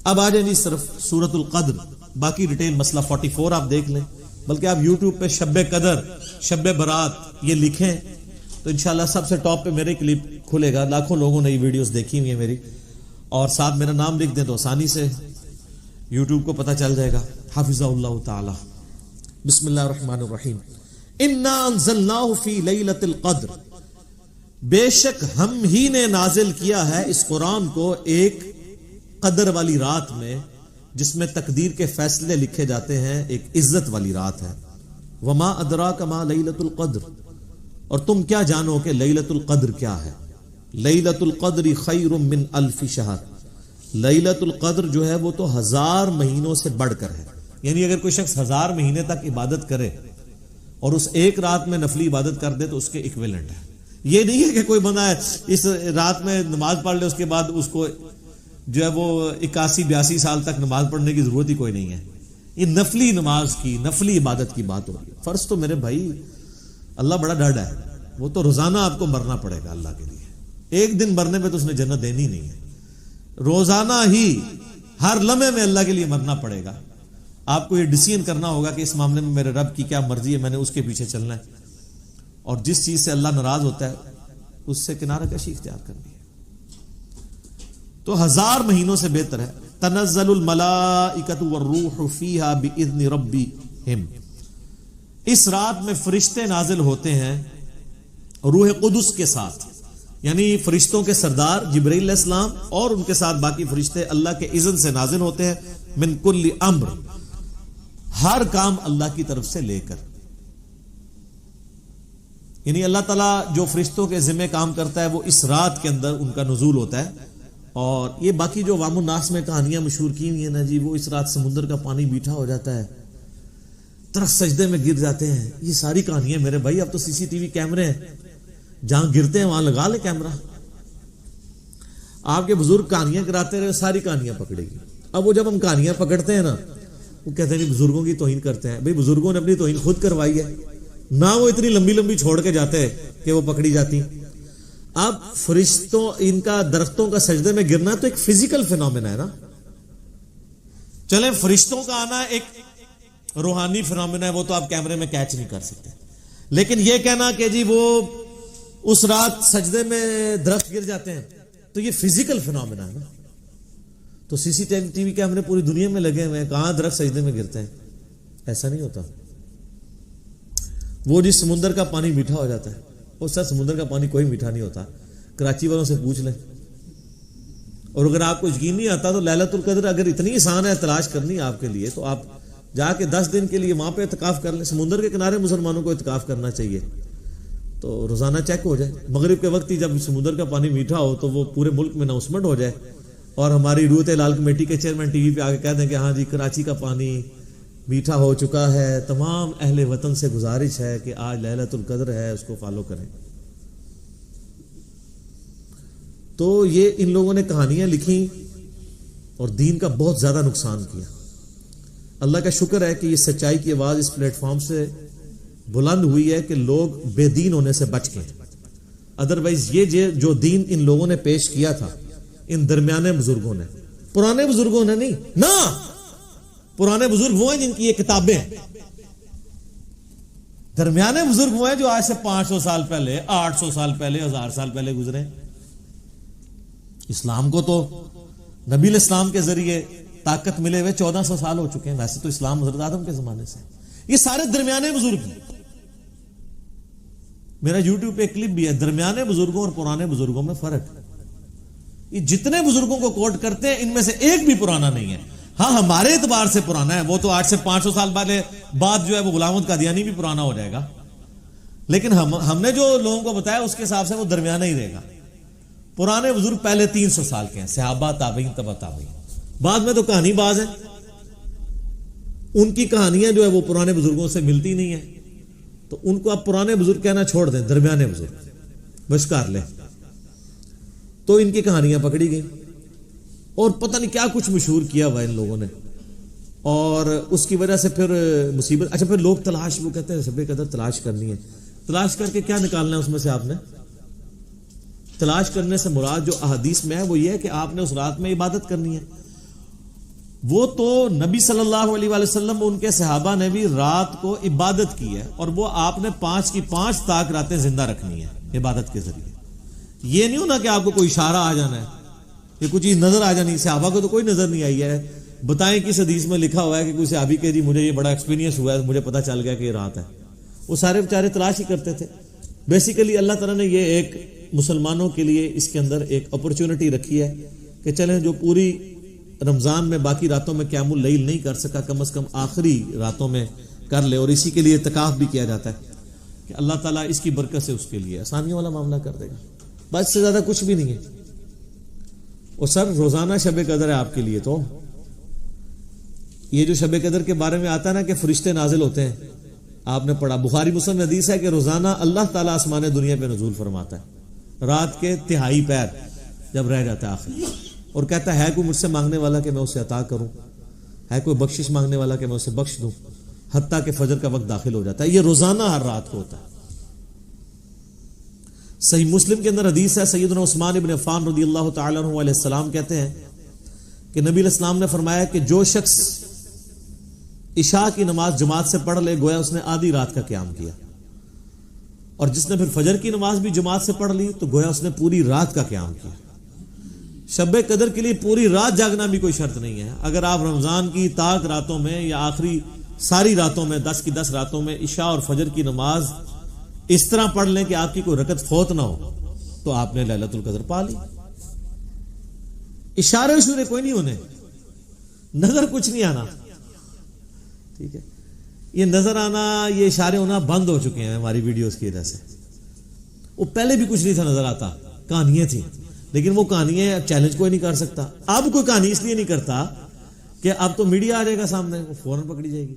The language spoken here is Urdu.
اب آ جائیں جی صرف سورۃ القدر، باقی ڈیٹیل مسئلہ 44 آپ دیکھ لیں، بلکہ آپ یوٹیوب پہ شب قدر، شب برات یہ لکھیں تو انشاءاللہ سب سے ٹاپ پہ میرے کلپ کھلے گا. لاکھوں لوگوں نے یہ ویڈیوز دیکھی ہوئی ہیں میری، اور ساتھ میرا نام لکھ دیں تو آسانی سے یوٹیوب کو پتہ چل جائے گا. حافظہ اللہ تعالی. بسم اللہ الرحمن الرحیم. انا انزلناہ فی لیلۃ القدر، بے شک ہم ہی نے نازل کیا ہے اس قرآن کو ایک قدر والی رات میں، جس میں تقدیر کے فیصلے لکھے جاتے ہیں، ایک عزت والی رات ہے. وما ادراک ما لیلۃ القدر، اور تم کیا جانو کہ لیلۃ القدر کیا ہے. لیلۃ القدر خیر من الف شہر، لیلۃ القدر جو ہے وہ تو 1000 مہینوں سے بڑھ کر ہے. یعنی اگر کوئی شخص 1000 مہینے تک عبادت کرے اور اس ایک رات میں نفلی عبادت کر دے تو اس کے ایکویلنٹ ہے. یہ نہیں ہے کہ کوئی بندہ ہے اس رات میں نماز پڑھ لے اس کے بعد اس کو جو ہے وہ 81-82 سال تک نماز پڑھنے کی ضرورت ہی کوئی نہیں ہے. یہ نفلی نماز کی، نفلی عبادت کی بات ہو رہی ہے. فرض تو میرے بھائی اللہ بڑا ڈاڈا ہے، وہ تو روزانہ آپ کو مرنا پڑے گا اللہ کے لیے. ایک دن مرنے پہ تو اس نے جنت دینی نہیں ہے، روزانہ ہی ہر لمحے میں اللہ کے لیے مرنا پڑے گا. آپ کو یہ ڈیسیژن کرنا ہوگا کہ اس معاملے میں میرے رب کی کیا مرضی ہے، میں نے اس کے پیچھے چلنا ہے، اور جس چیز سے اللہ ناراض ہوتا ہے اس سے کنارہ کشی اختیار کرنی ہے. تو 1000 مہینوں سے بہتر ہے. تنزل الملائکۃ والروح فیہا باذن ربہم، اس رات میں فرشتے نازل ہوتے ہیں روح قدس کے ساتھ، یعنی فرشتوں کے سردار جبرائیل علیہ السلام اور ان کے ساتھ باقی فرشتے اللہ کے اذن سے نازل ہوتے ہیں. من کل امر، ہر کام اللہ کی طرف سے لے کر. یعنی اللہ تعالیٰ جو فرشتوں کے ذمہ کام کرتا ہے وہ اس رات کے اندر ان کا نزول ہوتا ہے. اور یہ باقی جو عوام الناس میں کہانیاں مشہور کی ہوئی ہیں نا جی، وہ اس رات سمندر کا پانی میٹھا ہو جاتا ہے، درخت سجدے میں گر جاتے ہیں، یہ ساری کہانیاں میرے بھائی. اب تو CCTV کیمرے ہیں، جہاں گرتے ہیں وہاں لگا لے کیمرہ. آپ کے بزرگ کہانیاں کراتے رہے، ساری کہانیاں پکڑے گی. اب وہ جب ہم کہانیاں پکڑتے ہیں نا، وہ کہتے ہیں بزرگوں کی توہین کرتے ہیں. بھائی بزرگوں نے اپنی توہین خود کروائی ہے نہ، وہ اتنی لمبی لمبی چھوڑ کے جاتے ہیں کہ وہ پکڑی جاتی. اب فرشتوں ان کا درختوں کا سجدے میں گرنا تو ایک فزیکل فینومینا ہے نا. چلیں فرشتوں کا آنا ایک روحانی فینومینا ہے، وہ تو آپ کیمرے میں کیچ نہیں کر سکتے. لیکن یہ کہنا کہ جی وہ اس رات سجدے میں درخت گر جاتے ہیں تو یہ فزیکل فینومینا ہے نا. تو CCTV کیمرے پوری دنیا میں لگے ہوئے ہیں، کہاں درخت سجدے میں گرتے ہیں؟ ایسا نہیں ہوتا. وہ جس سمندر کا پانی میٹھا ہو جاتا ہے، وہ سر سمندر کا پانی کوئی میٹھا نہیں ہوتا. کراچی والوں سے پوچھ لیں. اور اگر آپ کو یقین نہیں آتا تو لیلۃ القدر اگر اتنی آسان ہے تلاش کرنی آپ کے لیے، تو آپ جا کے 10 دن کے لیے وہاں پہ اعتکاف کر لیں. سمندر کے کنارے مسلمانوں کو اعتکاف کرنا چاہیے، تو روزانہ چیک ہو جائے. مغرب کے وقت ہی جب سمندر کا پانی میٹھا ہو تو وہ پورے ملک میں اناؤنسمنٹ ہو جائے، اور ہماری روحت لال کمیٹی کے چیئرمین ٹی وی پہ آ کے کہہ دیں کہ ہاں جی کراچی کا پانی میٹھا ہو چکا ہے. تمام اہل وطن سے گزارش ہے کہ آج لیلۃ القدر ہے، اس کو فالو کریں. تو یہ ان لوگوں نے کہانیاں لکھی اور دین کا بہت زیادہ نقصان کیا. اللہ کا شکر ہے کہ یہ سچائی کی آواز اس پلیٹ فارم سے بلند ہوئی ہے کہ لوگ بے دین ہونے سے بچ گئے. ادروائز یہ جو دین ان لوگوں نے پیش کیا تھا ان درمیانے بزرگوں نے، پرانے بزرگوں نے نہیں نا، پرانے بزرگ وہ ہیں جن کی یہ کتابیں ہیں. درمیانے بزرگ وہ ہیں جو آج سے 500 سال پہلے، 800 سال پہلے، 1000 سال پہلے گزرے. اسلام کو تو نبی علیہ السلام کے ذریعے طاقت ملے ہوئے 1400 سال ہو چکے ہیں. ویسے تو اسلام حضرت آدم کے زمانے سے. یہ سارے درمیانے بزرگ ہیں. میرا YouTube پہ کلپ بھی ہے، درمیانے بزرگوں اور پرانے بزرگوں میں فرق. یہ جتنے بزرگوں کو کوٹ کرتے ہیں ان میں سے ایک بھی پرانا نہیں ہے. ہاں ہمارے اعتبار سے پرانا ہے، وہ تو آج سے 500 سال بعد جو ہے وہ غلام احمد قادیانی بھی پرانا ہو جائے گا. لیکن ہم نے جو لوگوں کو بتایا اس کے حساب سے وہ درمیانہ ہی رہے گا. پرانے بزرگ پہلے 300 سال کے ہیں، صحابہ، تابعین، تبع تابعین. بعد میں تو کہانی باز ہیں، ان کی کہانیاں جو ہے وہ پرانے بزرگوں سے ملتی نہیں ہیں. تو ان کو آپ پرانے بزرگ کہنا چھوڑ دیں، درمیانے بزرگ بشکار لیں. تو ان کی کہانیاں پکڑی گئی اور پتہ نہیں کیا کچھ مشہور کیا ہوا ان لوگوں نے، اور اس کی وجہ سے پھر مصیبت. اچھا پھر لوگ تلاش، وہ کہتے ہیں شب قدر تلاش کرنی ہے. تلاش کر کے کیا نکالنا ہے اس میں سے؟ آپ نے تلاش کرنے سے مراد جو احادیث میں ہے وہ یہ ہے کہ آپ نے اس رات میں عبادت کرنی ہے. وہ تو نبی صلی اللہ علیہ وآلہ وسلم ان کے صحابہ نے بھی رات کو عبادت کی ہے، اور وہ آپ نے 5 کی 5 تاک راتیں زندہ رکھنی ہے عبادت کے ذریعے. یہ نہیں ہونا کہ آپ کو کوئی اشارہ آ جانا ہے کہ کچھ چیز نظر آ جانی. صحابہ کو تو کوئی نظر نہیں آئی ہے. بتائیں کس حدیث میں لکھا ہوا ہے کہ کوئی صحابی کہ جی مجھے یہ بڑا ایکسپیرینس ہوا ہے، مجھے پتا چل گیا کہ یہ رات ہے. وہ سارے بیچارے تلاش ہی کرتے تھے. بیسیکلی اللہ تعالیٰ نے یہ ایک مسلمانوں کے لیے اس کے اندر ایک اپرچونٹی رکھی ہے کہ چلیں جو پوری رمضان میں باقی راتوں میں قیام اللیل نہیں کر سکا، کم از کم آخری راتوں میں کر لے. اور اسی کے لیے اعتکاف بھی کیا جاتا ہے کہ اللہ تعالیٰ اس کی برکت سے اس کے لیے آسانیوں والا معاملہ کر دے گا. بس سے زیادہ کچھ بھی نہیں ہے. اور سر روزانہ شب قدر ہے آپ کے لیے. تو یہ جو شب قدر کے بارے میں آتا ہے نا کہ فرشتے نازل ہوتے ہیں، آپ نے پڑھا بخاری مسلم میں حدیث ہے کہ روزانہ اللہ تعالیٰ آسمان دنیا پہ نزول فرماتا ہے رات کے تہائی پیر جب رہ جاتا ہے آخر، اور کہتا ہے کوئی مجھ سے مانگنے والا کہ میں اسے عطا کروں، ہے کوئی بخشش مانگنے والا کہ میں اسے بخش دوں، حتیٰ کہ فجر کا وقت داخل ہو جاتا ہے. یہ روزانہ ہر رات کو ہوتا ہے. صحیح مسلم کے اندر حدیث ہے، سیدنا عثمان ابن عفان رضی اللہ تعالیٰ عنہ علیہ السلام کہتے ہیں کہ نبی علیہ السلام نے فرمایا کہ جو شخص عشاء کی نماز جماعت سے پڑھ لے گویا اس نے آدھی رات کا قیام کیا، اور جس نے پھر فجر کی نماز بھی جماعت سے پڑھ لی تو گویا اس نے پوری رات کا قیام کیا. شب قدر کے لیے پوری رات جاگنا بھی کوئی شرط نہیں ہے. اگر آپ رمضان کی طاق راتوں میں یا آخری ساری راتوں میں 10 کی 10 راتوں میں عشاء اور فجر کی نماز اس طرح پڑھ لیں کہ آپ کی کوئی رکعت فوت نہ ہو تو آپ نے لیلۃ القدر پا لی. اشارے اشورے کوئی نہیں ہونے، نظر کچھ نہیں آنا. ٹھیک ہے، یہ نظر آنا یہ اشارے ہونا بند ہو چکے ہیں ہماری ویڈیوز کی وجہ سے. وہ پہلے بھی کچھ نہیں تھا نظر آتا، کہانیاں تھیں، لیکن وہ کہانیاں چیلنج کوئی نہیں کر سکتا. اب کوئی کہانی اس لیے نہیں کرتا کہ اب تو میڈیا آ جائے گا سامنے، وہ فوراً پکڑی جائے گی.